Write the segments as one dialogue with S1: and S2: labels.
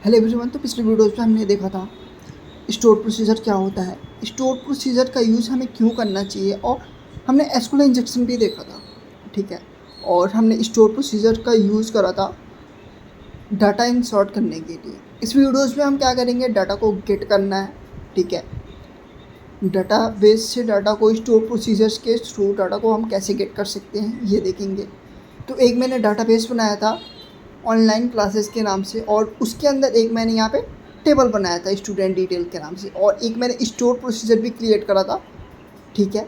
S1: Hello everyone. तो पिछले videos में हमने देखा था स्टोर प्रोसीजर क्या होता है, स्टोर प्रोसीजर का यूज़ हमें क्यों करना चाहिए, और हमने एसक्यूएल इंजेक्शन भी देखा था। ठीक है। और हमने स्टोर प्रोसीजर का यूज़ करा था डाटा इंसर्ट करने के लिए। इस वीडियोस में हम क्या करेंगे, डाटा को गेट करना है। ठीक है। डाटा बेस से डाटा को स्टोर प्रोसीजर्स के थ्रू डाटा को हम कैसे गेट कर सकते हैं ये देखेंगे। तो एक मैंने डाटाबेस बनाया था ऑनलाइन क्लासेस के नाम से, और उसके अंदर एक मैंने यहाँ पे टेबल बनाया था स्टूडेंट डिटेल के नाम से, और एक मैंने स्टोर प्रोसीजर भी क्रिएट करा था। ठीक है।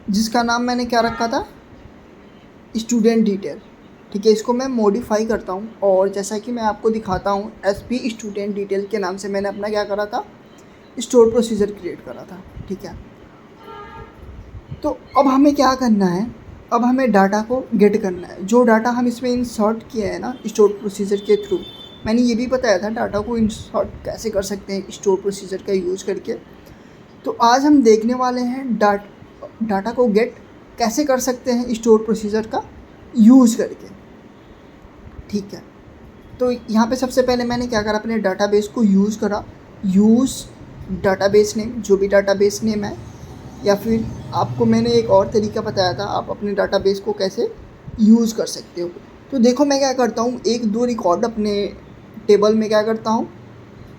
S1: जिसका नाम मैंने क्या रखा था, स्टूडेंट डिटेल। ठीक है। इसको मैं मॉडिफाई करता हूँ, और जैसा कि मैं आपको दिखाता हूँ एसपी स्टूडेंट डिटेल के नाम से मैंने अपना क्या करा था, स्टोर प्रोसीजर क्रिएट करा था। ठीक है। तो अब हमें क्या करना है, अब हमें डाटा को गेट करना है। जो डाटा हम इसमें इंसर्ट किया है ना स्टोर प्रोसीजर के थ्रू, मैंने ये भी बताया था डाटा को इंसर्ट कैसे कर सकते हैं स्टोर प्रोसीजर का यूज़ करके। तो आज हम देखने वाले हैं डाटा को गेट कैसे कर सकते हैं स्टोर प्रोसीजर का यूज़ करके। ठीक है। तो यहाँ पे सबसे पहले मैंने क्या करा, अपने डाटाबेस को यूज़ करा। यूज़ डाटाबेस नेम, जो भी डाटाबेस नेम है, या फिर आपको मैंने एक और तरीका बताया था आप अपने डाटाबेस को कैसे यूज़ कर सकते हो। तो देखो मैं क्या करता हूँ, एक दो रिकॉर्ड अपने टेबल में क्या करता हूँ,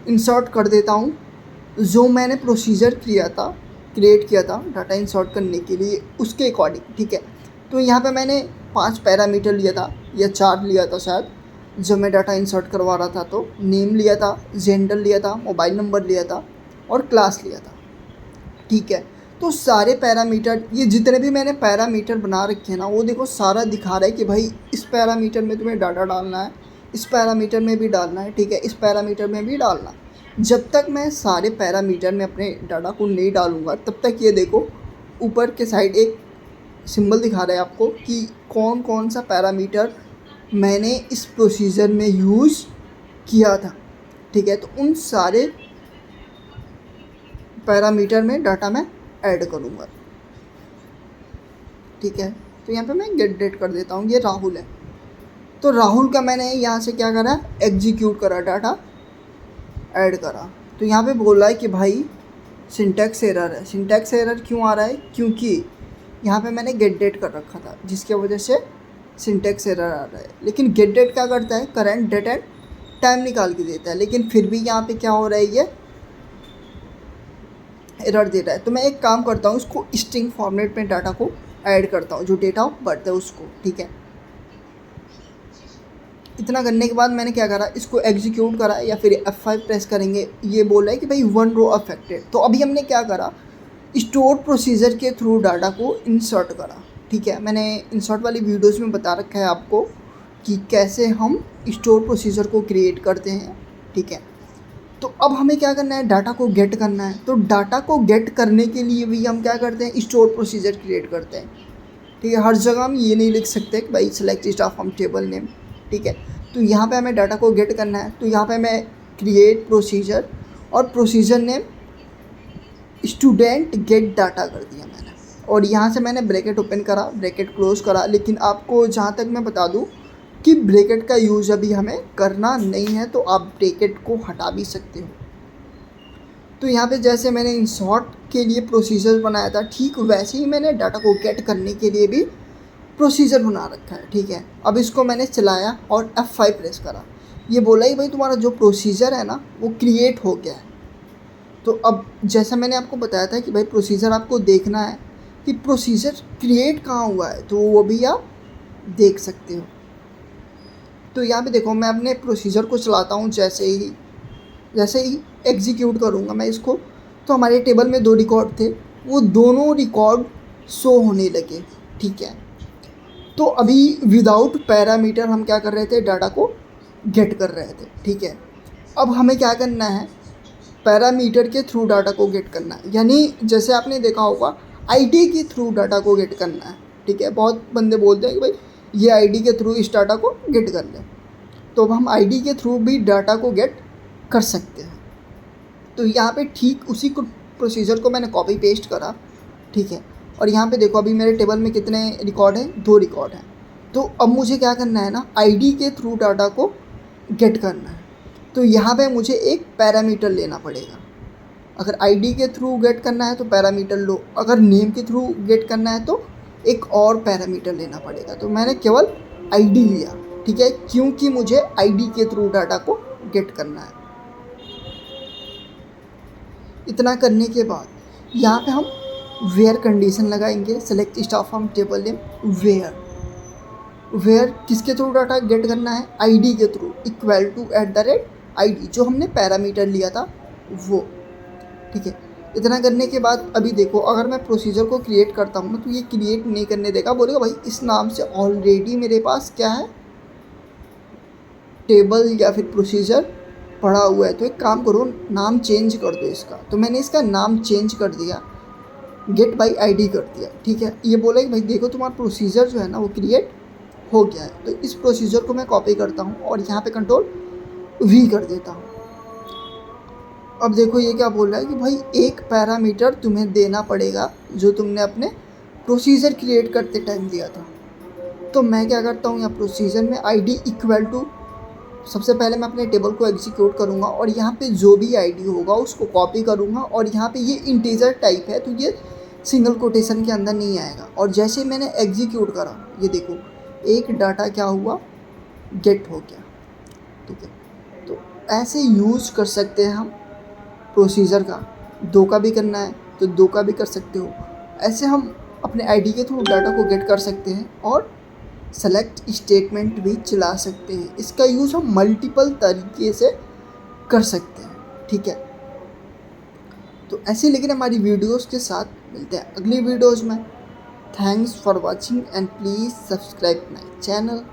S1: इंसर्ट कर देता हूँ जो मैंने प्रोसीजर क्रिएट किया था डाटा इंसर्ट करने के लिए उसके अकॉर्डिंग। ठीक है। तो यहाँ पे मैंने 5 पैरामीटर लिया था या 4 लिया था शायद, जब मैं डाटा इंसर्ट करवा रहा था। तो नेम लिया था, जेंडर लिया था, मोबाइल नंबर लिया था, और क्लास लिया था। ठीक है। तो सारे पैरामीटर, ये जितने भी मैंने पैरामीटर बना रखे हैं ना, वो देखो सारा दिखा रहा है कि भाई इस पैरामीटर में तुम्हें डाटा डालना है, इस पैरामीटर में भी डालना है। ठीक है। इस पैरामीटर में भी डालना। जब तक मैं सारे पैरामीटर में अपने डाटा को नहीं डालूँगा तब तक ये देखो ऊपर के साइड एक सिंबल दिखा रहा है आपको कि कौन कौन सा पैरामीटर मैंने इस प्रोसीजर में यूज़ किया था। ठीक है। तो उन सारे पैरामीटर में डाटा मैं ऐड करूँगा। ठीक है। तो यहाँ पे मैं गेट डेट कर देता हूँ, ये राहुल है। तो राहुल का मैंने यहाँ से क्या करा, एग्जीक्यूट करा, डाटा ऐड करा। तो यहाँ पे बोल रहा है कि भाई सिंटैक्स एरर है। सिंटैक्स एरर क्यों आ रहा है, क्योंकि यहाँ पे मैंने गेट डेट कर रखा था जिसकी वजह से सिंटैक्स एरर आ रहा है। लेकिन गेट डेट क्या करता है, करंट डेट एंड टाइम निकाल के देता है, लेकिन फिर भी यहाँ पे क्या हो रहा है, ये एरर दे रहा है। तो मैं एक काम करता हूँ, उसको स्ट्रिंग फॉर्मेट में डाटा को ऐड करता हूँ, जो डेटा ऑफ बर्थ है उसको। ठीक है। इतना करने के बाद मैंने क्या करा, इसको एग्जीक्यूट करा, या फिर F5 प्रेस करेंगे, ये बोल रहा है कि भाई 1 रो अफेक्टेड। तो अभी हमने क्या करा, स्टोर प्रोसीजर के थ्रू डाटा को इंसर्ट करा। ठीक है। मैंने इंसर्ट वाली वीडियोस में बता रखा है आपको कि कैसे हम स्टोर प्रोसीजर को क्रिएट करते हैं। ठीक है। तो अब हमें क्या करना है, डाटा को गेट करना है। तो डाटा को गेट करने के लिए भी हम क्या करते हैं, स्टोर प्रोसीजर क्रिएट करते हैं। ठीक है। हर जगह हम ये नहीं लिख सकते कि भाई select star from table name. ठीक है। तो यहाँ पे हमें डाटा को गेट करना है। तो यहाँ पे मैं क्रिएट प्रोसीजर और procedure name student gate data कर दिया मैंने, और यहाँ से मैंने ब्रैकेट ओपन करा, ब्रैकेट क्लोज करा। लेकिन आपको जहाँ तक मैं बता दूँ कि ब्रैकेट का यूज़ अभी हमें करना नहीं है, तो आप ब्रैकेट को हटा भी सकते हो। तो यहाँ पे जैसे मैंने इंसर्ट के लिए प्रोसीजर बनाया था, ठीक वैसे ही मैंने डाटा को गेट करने के लिए भी प्रोसीजर बना रखा है। ठीक है। अब इसको मैंने चलाया और F5 प्रेस करा, ये बोला ही भाई तुम्हारा जो प्रोसीजर है ना वो क्रिएट हो गया है। तो अब जैसा मैंने आपको बताया था कि भाई प्रोसीजर आपको देखना है कि प्रोसीजर क्रिएट कहाँ हुआ है, तो वो भी आप देख सकते हो। तो यहाँ पे देखो मैं अपने प्रोसीजर को चलाता हूँ, जैसे ही एग्जीक्यूट करूँगा मैं इसको, तो हमारे टेबल में 2 रिकॉर्ड थे, वो दोनों रिकॉर्ड शो होने लगे। ठीक है। तो अभी विदाउट पैरामीटर हम क्या कर रहे थे, डाटा को गेट कर रहे थे। ठीक है। अब हमें क्या करना है, पैरामीटर के थ्रू डाटा को गेट करना है, यानी जैसे आपने देखा होगा आईडी के थ्रू डाटा को गेट करना है। ठीक है। बहुत बंदे बोलते हैं कि भाई ये आईडी के थ्रू इस डाटा को गेट कर लें, तो अब हम आईडी के थ्रू भी डाटा को गेट कर सकते हैं। तो यहाँ पे ठीक उसी को प्रोसीजर को मैंने कॉपी पेस्ट करा। ठीक है। और यहाँ पे देखो अभी मेरे टेबल में कितने रिकॉर्ड हैं, 2 रिकॉर्ड हैं। तो अब मुझे क्या करना है ना, आईडी के थ्रू डाटा को गेट करना है। तो यहाँ पे मुझे एक पैरामीटर लेना पड़ेगा। अगर आईडी के थ्रू गेट करना है तो पैरामीटर लो, अगर नेम के थ्रू गेट करना है तो एक और पैरामीटर लेना पड़ेगा। तो मैंने केवल आईडी लिया, ठीक है, क्योंकि मुझे आईडी के थ्रू डाटा को गेट करना है। इतना करने के बाद यहाँ पे हम वेयर कंडीशन लगाएंगे, select staff from table name where किसके थ्रू डाटा गेट करना है, आईडी के थ्रू, इक्वल टू @id जो हमने पैरामीटर लिया था वो, ठीक है। इतना करने के बाद अभी देखो, अगर मैं प्रोसीजर को क्रिएट करता हूँ ना तो ये क्रिएट नहीं करने देगा, बोलेगा भाई इस नाम से ऑलरेडी मेरे पास क्या है, टेबल या फिर प्रोसीजर पड़ा हुआ है। तो एक काम करो, नाम चेंज कर दो इसका। तो मैंने इसका नाम चेंज कर दिया, गेट बाई आईडी कर दिया, ठीक है। ये बोला कि भाई देखो तुम्हारा प्रोसीजर जो है ना वो क्रिएट हो गया है। तो इस प्रोसीजर को मैं कॉपी करता हूँ और यहाँ पे Ctrl+V कर देता हूँ। अब देखो ये क्या बोल रहा है कि भाई एक पैरामीटर तुम्हें देना पड़ेगा जो तुमने अपने प्रोसीजर क्रिएट करते टाइम दिया था। तो मैं क्या करता हूँ, यहाँ प्रोसीजर में आईडी इक्वल टू, सबसे पहले मैं अपने टेबल को एग्जीक्यूट करूँगा और यहाँ पे जो भी आईडी होगा उसको कॉपी करूँगा और यहाँ पे ये इंटीजर टाइप है तो ये सिंगल कोटेशन के अंदर नहीं आएगा। और जैसे मैंने एग्जीक्यूट करा, ये देखो एक डाटा क्या हुआ, गेट हो गया, ठीक है। तो ऐसे यूज़ कर सकते हैं हम प्रोसीजर का। दो का भी करना है तो दो का भी कर सकते हो। ऐसे हम अपने आईडी के थ्रू डाटा को गेट कर सकते हैं और सेलेक्ट स्टेटमेंट भी चला सकते हैं। इसका यूज़ हम मल्टीपल तरीके से कर सकते हैं, ठीक है। तो ऐसे लेकिन हमारी वीडियोस के साथ मिलते हैं अगली वीडियोस में। Thanks for watching and please subscribe my channel.